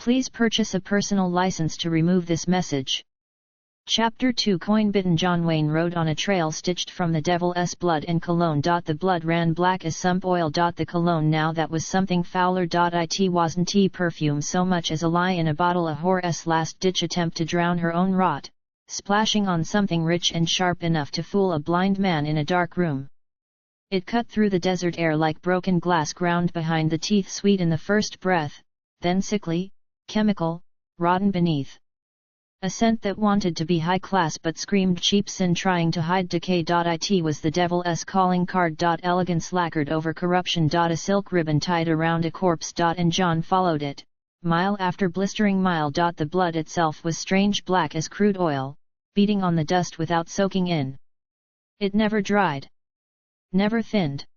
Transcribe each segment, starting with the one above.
Please purchase a personal license to remove this message. Chapter 2 Coin-bitten John Wayne rode on a trail stitched from the devil's blood and cologne. The blood ran black as sump oil. The cologne now that was something fouler. It wasn't perfume so much as a lie in a bottle, a whore's last-ditch attempt to drown her own rot, splashing on something rich and sharp enough to fool a blind man in a dark room. It cut through the desert air like broken glass ground behind the teeth, sweet in the first breath, then sickly, chemical, rotten beneath. A scent that wanted to be high class but screamed cheap sin, trying to hide decay. It was the devil's calling card. Elegance lacquered over corruption. A silk ribbon tied around a corpse. And John followed it, mile after blistering mile. The blood itself was strange black as crude oil, beating on the dust without soaking in. It never dried, never thinned,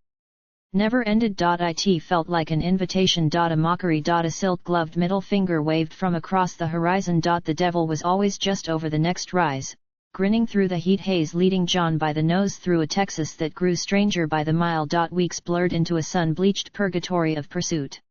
never ended. It felt like an invitation. A mockery. A silk-gloved middle finger waved from across the horizon. The devil was always just over the next rise, grinning through the heat haze, leading John by the nose through a Texas that grew stranger by the mile. Weeks blurred into a sun-bleached purgatory of pursuit.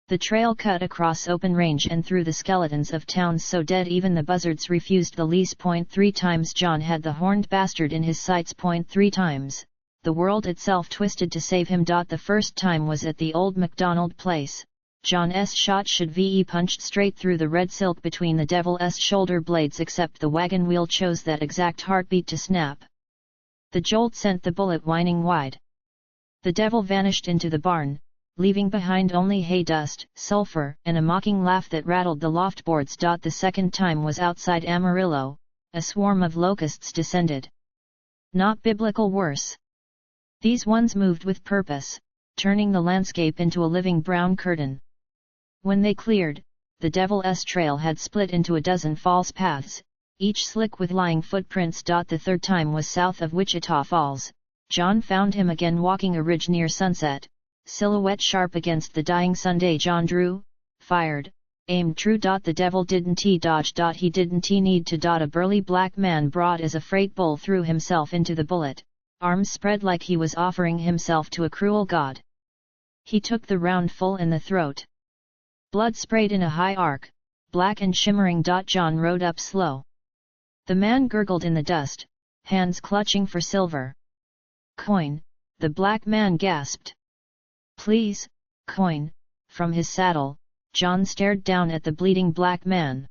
The trail cut across open range and through the skeletons of towns so dead even the buzzards refused the lease. 3 times John had the horned bastard in his sights. 3 times. The world itself twisted to save him. The first time was at the old McDonald place. John's shot should ve punched straight through the red silk between the devil's shoulder blades, except the wagon wheel chose that exact heartbeat to snap. The jolt sent the bullet whining wide. The devil vanished into the barn, leaving behind only hay dust, sulfur, and a mocking laugh that rattled the loft boards. The second time was outside Amarillo. A swarm of locusts descended. Not biblical worse. These ones moved with purpose, turning the landscape into a living brown curtain. When they cleared, the devil's trail had split into a dozen false paths, each slick with lying footprints. The third time was south of Wichita Falls. John found him again walking a ridge near sunset, silhouette sharp against the dying Sunday. John drew, fired, aimed true. The devil didn't dodge. He didn't need to. A burly black man broad as a freight bull threw himself into the bullet, arms spread like he was offering himself to a cruel god. He took the round full in the throat. Blood sprayed in a high arc, black and shimmering. John rode up slow. The man gurgled in the dust, hands clutching for silver. Coin, the black man gasped. Please, coin. From his saddle, John stared down at the bleeding black man.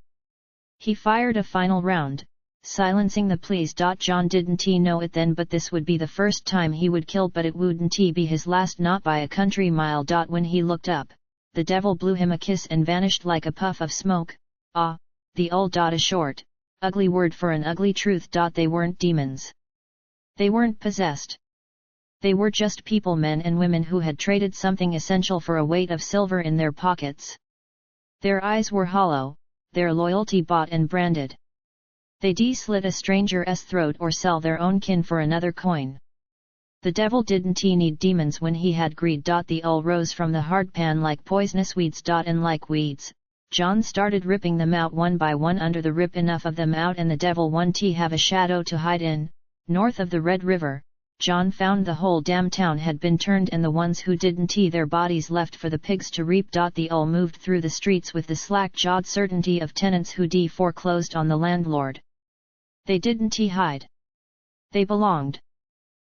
He fired a final round, silencing the pleas. John didn't know it then, but this would be the first time he would kill, but it wouldn't be his last, not by a country mile. When he looked up, the devil blew him a kiss and vanished like a puff of smoke. Ah, the old a short, ugly word for an ugly truth. They weren't demons. They weren't possessed. They were just people, men and women who had traded something essential for a weight of silver in their pockets. Their eyes were hollow, their loyalty bought and branded. They'd slit a stranger's throat or sell their own kin for another coin. The devil didn't need demons when he had greed. The owl rose from the hardpan like poisonous weeds. And like weeds, John started ripping them out one by one. Under the rip enough of them out and the devil won't have a shadow to hide in. North of the Red River, John found the whole damn town had been turned and the ones who didn't their bodies left for the pigs to reap. The owl moved through the streets with the slack-jawed certainty of tenants who foreclosed on the landlord. They didn't hide. They belonged.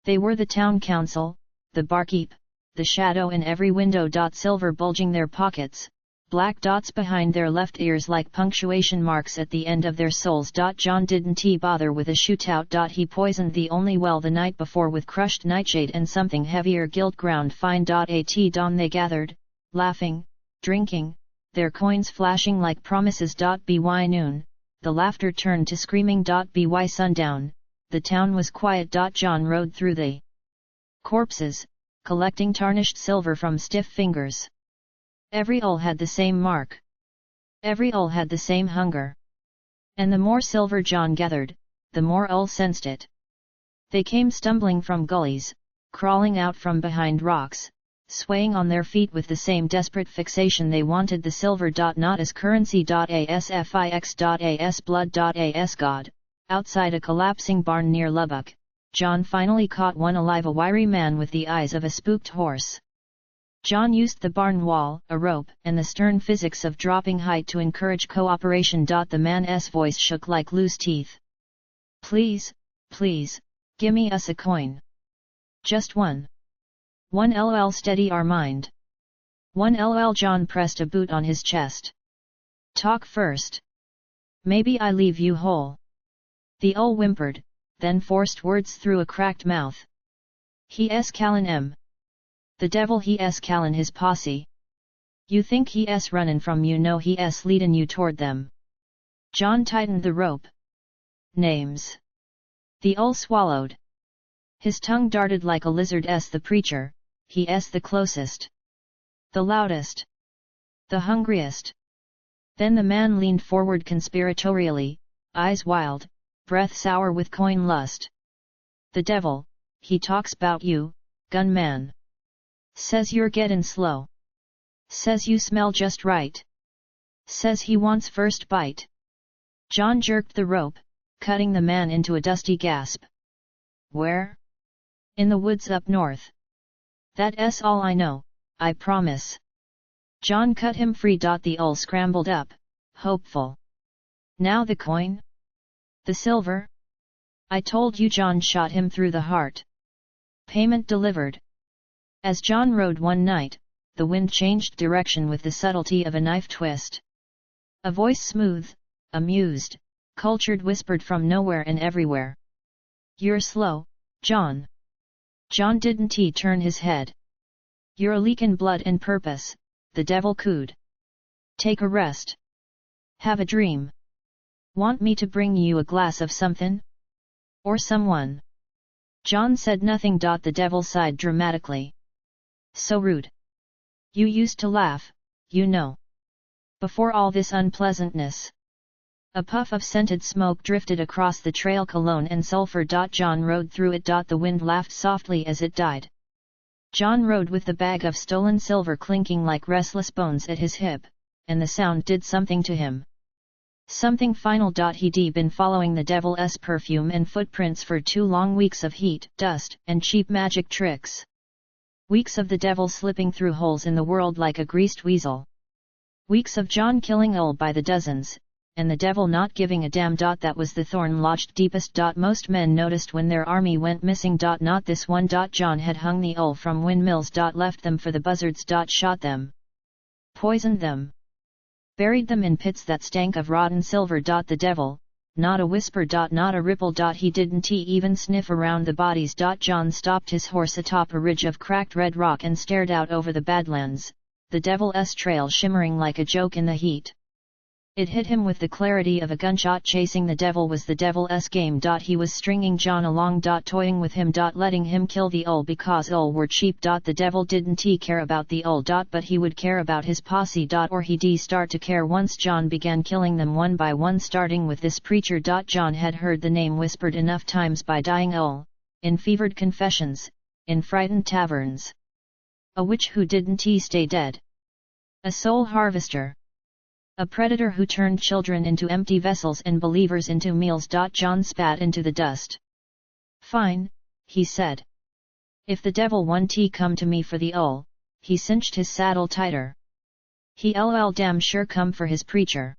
They were the town council, the barkeep, the shadow in every window. Silver bulging their pockets, black dots behind their left ears like punctuation marks at the end of their souls. John didn't bother with a shootout. He poisoned the only well the night before with crushed nightshade and something heavier, gilt ground fine. At dawn they gathered, laughing, drinking, their coins flashing like promises. By noon, the laughter turned to screaming. By sundown, the town was quiet. John rode through the corpses, collecting tarnished silver from stiff fingers. Every ul had the same mark. Every ul had the same hunger. And the more silver John gathered, the more ul sensed it. They came stumbling from gullies, crawling out from behind rocks, swaying on their feet with the same desperate fixation they wanted the silver. Not as currency. As blood. As God. Outside a collapsing barn near Lubbock, John finally caught one alive, a wiry man with the eyes of a spooked horse. John used the barn wall, a rope, and the stern physics of dropping height to encourage cooperation. The man's voice shook like loose teeth. Please, please, gimme us a coin. Just one. 1 LOL, steady our mind. 1 LOL. John pressed a boot on his chest. Talk first. Maybe I leave you whole. The owl whimpered, then forced words through a cracked mouth. He's callin' em. The devil he's callin' his posse. You think he's runnin' from you, no he's leadin' you toward them. John tightened the rope. Names. The owl swallowed. His tongue darted like a lizard's. The preacher, he's the closest. The loudest. The hungriest. Then the man leaned forward conspiratorially, eyes wild, breath sour with coin lust. The devil, he talks 'bout you, gunman. Says you're gettin' slow. Says you smell just right. Says he wants first bite. John jerked the rope, cutting the man into a dusty gasp. Where? In the woods up north. That's all I know, I promise. John cut him free. The owl scrambled up, hopeful. Now the coin? The silver? I told you. John shot him through the heart. Payment delivered. As John rode one night, the wind changed direction with the subtlety of a knife twist. A voice, smooth, amused, cultured, whispered from nowhere and everywhere. You're slow, John. John didn't turn his head. You're leakin' blood and purpose, the devil cooed. Take a rest. Have a dream. Want me to bring you a glass of somethin'? Or someone? John said nothing. The devil sighed dramatically. So rude. You used to laugh, you know. Before all this unpleasantness. A puff of scented smoke drifted across the trail, cologne and sulfur. John rode through it. The wind laughed softly as it died. John rode with the bag of stolen silver clinking like restless bones at his hip, and the sound did something to him. Something final. He'd been following the devil's perfume and footprints for 2 long weeks of heat, dust, and cheap magic tricks. Weeks of the devil slipping through holes in the world like a greased weasel. Weeks of John killing owl by the dozens, and the devil not giving a damn. That was the thorn lodged deepest. Most men noticed when their army went missing. Not this one. John had hung the owl from windmills. Left them for the buzzards. Shot them. Poisoned them. Buried them in pits that stank of rotten silver. The devil, not a whisper. Not a ripple. He didn't even sniff around the bodies. John stopped his horse atop a ridge of cracked red rock and stared out over the Badlands, the devil's trail shimmering like a joke in the heat. It hit him with the clarity of a gunshot. Chasing the devil was the devil's game. He was stringing John along. Toying with him. Letting him kill the owl because owl were cheap. The devil didn't care about the owl. But he would care about his posse. Or he'd start to care once John began killing them one by one, starting with this preacher. John had heard the name whispered enough times by dying owl, in fevered confessions, in frightened taverns. A witch who didn't stay dead. A soul harvester. A predator who turned children into empty vessels and believers into meals. John spat into the dust. Fine, he said. If the devil want come to me for the owl, he cinched his saddle tighter. He lol damn sure come for his preacher.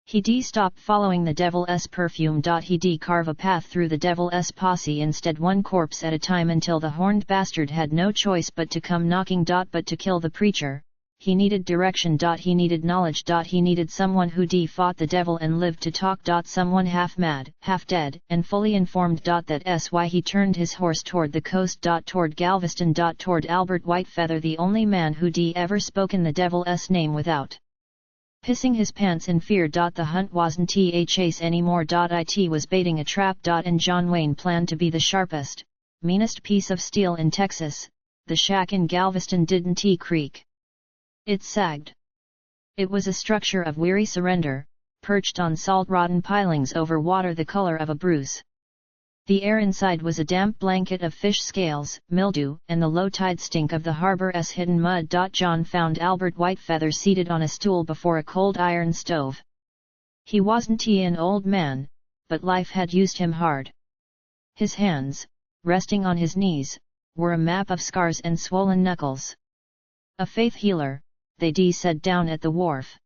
He'd stop following the devil's perfume. He'd carve a path through the devil's posse instead, one corpse at a time, until the horned bastard had no choice but to come knocking. But to kill the preacher, he needed direction. He needed knowledge. He needed someone who'd fought the devil and lived to talk. Someone half mad, half dead, and fully informed. That's why he turned his horse toward the coast. Toward Galveston. Toward Albert Whitefeather, the only man who'd ever spoken the devil's name without pissing his pants in fear. The hunt wasn't a chase anymore. It was baiting a trap. And John Wayne planned to be the sharpest, meanest piece of steel in Texas. The shack in Galveston didn't creak. It sagged. It was a structure of weary surrender, perched on salt-rotten pilings over water the color of a bruise. The air inside was a damp blanket of fish scales, mildew, and the low-tide stink of the harbor's hidden mud. John found Albert Whitefeather seated on a stool before a cold iron stove. He wasn't an old man, but life had used him hard. His hands, resting on his knees, were a map of scars and swollen knuckles. A faith healer, they said down at the wharf.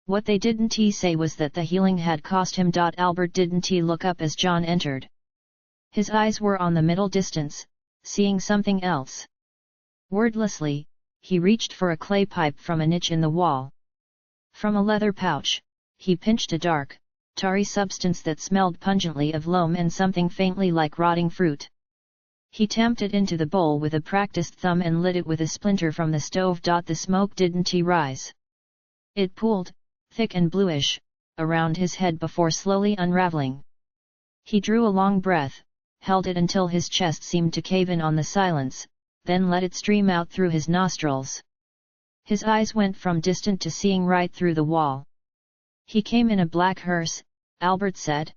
What they didn't say was that the healing had cost him. Albert didn't look up as John entered. His eyes were on the middle distance, seeing something else. Wordlessly, he reached for a clay pipe from a niche in the wall. From a leather pouch, he pinched a dark, tarry substance that smelled pungently of loam and something faintly like rotting fruit. He tamped it into the bowl with a practiced thumb and lit it with a splinter from the stove. The smoke didn't rise. It pooled, thick and bluish, around his head before slowly unraveling. He drew a long breath, held it until his chest seemed to cave in on the silence, then let it stream out through his nostrils. His eyes went from distant to seeing right through the wall. He came in a black hearse, Albert said.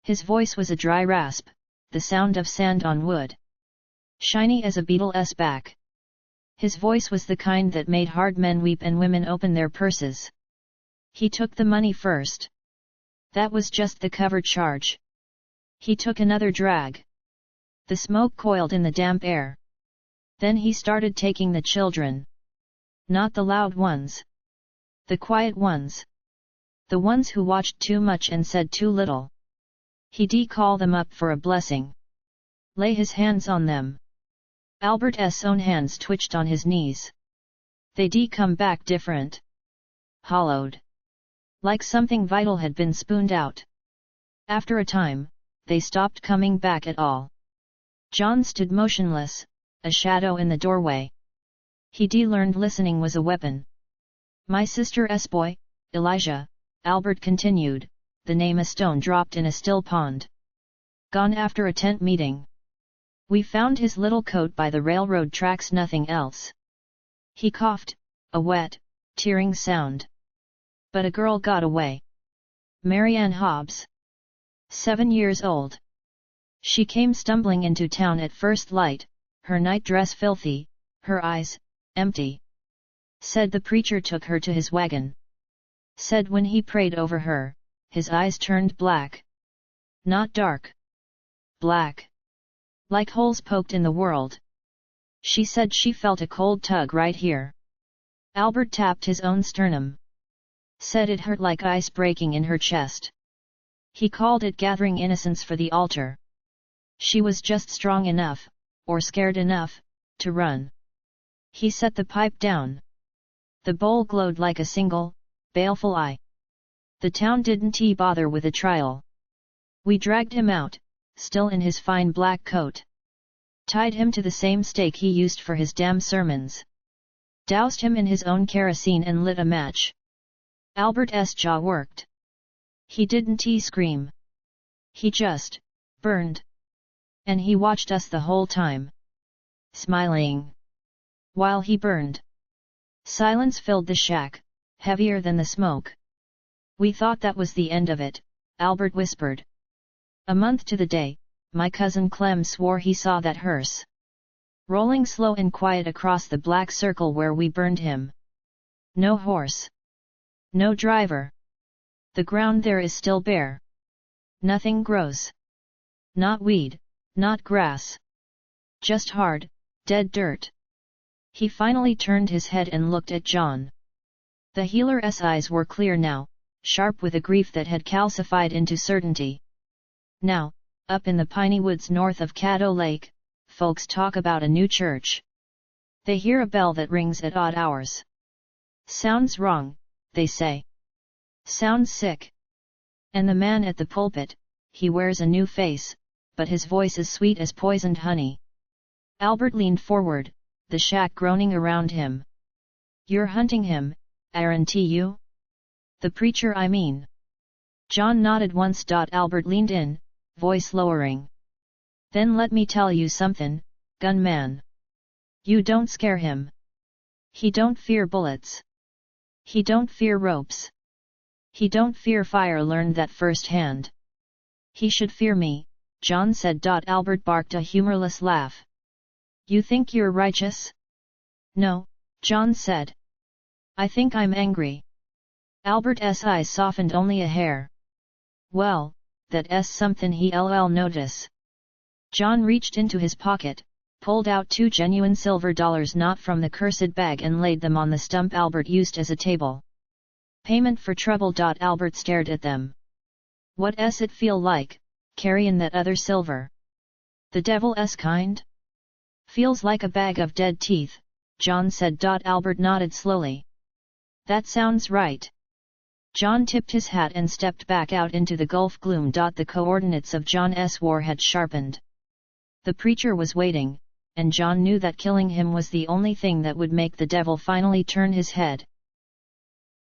His voice was a dry rasp, the sound of sand on wood. Shiny as a beetle's back. His voice was the kind that made hard men weep and women open their purses. He took the money first. That was just the cover charge. He took another drag. The smoke coiled in the damp air. Then he started taking the children. Not the loud ones. The quiet ones. The ones who watched too much and said too little. He'd call them up for a blessing. Lay his hands on them. Albert's own hands twitched on his knees. They'd come back different. Hollowed. Like something vital had been spooned out. After a time, they stopped coming back at all. John stood motionless, a shadow in the doorway. He'd learned listening was a weapon. My sister's boy, Elijah, Albert continued, the name a stone dropped in a still pond. Gone after a tent meeting. We found his little coat by the railroad tracks, nothing else. He coughed, a wet, tearing sound. But a girl got away. Marianne Hobbs. 7 years old. She came stumbling into town at first light, her nightdress filthy, her eyes, empty. Said the preacher took her to his wagon. Said when he prayed over her, his eyes turned black. Not dark. Black. Like holes poked in the world. She said she felt a cold tug right here. Albert tapped his own sternum. Said it hurt like ice breaking in her chest. He called it gathering innocence for the altar. She was just strong enough, or scared enough, to run. He set the pipe down. The bowl glowed like a single, baleful eye. The town didn't bother with a trial. We dragged him out, still in his fine black coat. Tied him to the same stake he used for his damn sermons. Doused him in his own kerosene and lit a match. Albert's jaw worked. He didn't scream. He just burned. And he watched us the whole time. Smiling. While he burned. Silence filled the shack, heavier than the smoke. We thought that was the end of it, Albert whispered. A month to the day, my cousin Clem swore he saw that hearse rolling slow and quiet across the black circle where we burned him. No horse. No driver. The ground there is still bare. Nothing grows. Not weed, not grass. Just hard, dead dirt. He finally turned his head and looked at John. The healer's eyes were clear now, sharp with a grief that had calcified into certainty. Now, up in the piney woods north of Caddo Lake, folks talk about a new church. They hear a bell that rings at odd hours. Sounds wrong, they say. Sounds sick. And the man at the pulpit, he wears a new face, but his voice is sweet as poisoned honey. Albert leaned forward, the shack groaning around him. You're hunting him, aren't you? The preacher, I mean. John nodded once. Albert leaned in, voice lowering. Then let me tell you something, gunman. You don't scare him. He don't fear bullets. He don't fear ropes. He don't fear fire. Learned that firsthand. He should fear me, John said. Albert barked a humorless laugh. You think you're righteous? No, John said. I think I'm angry. Albert's eyes softened only a hair. Well, that's something he'll notice. John reached into his pocket, pulled out 2 genuine silver dollars not from the cursed bag and laid them on the stump Albert used as a table. Payment for trouble. Albert stared at them. What's it feel like, carryin' that other silver? The devil's kind? Feels like a bag of dead teeth, John said. Albert nodded slowly. That sounds right. John tipped his hat and stepped back out into the gulf gloom. The coordinates of John's war had sharpened. The preacher was waiting, and John knew that killing him was the only thing that would make the devil finally turn his head.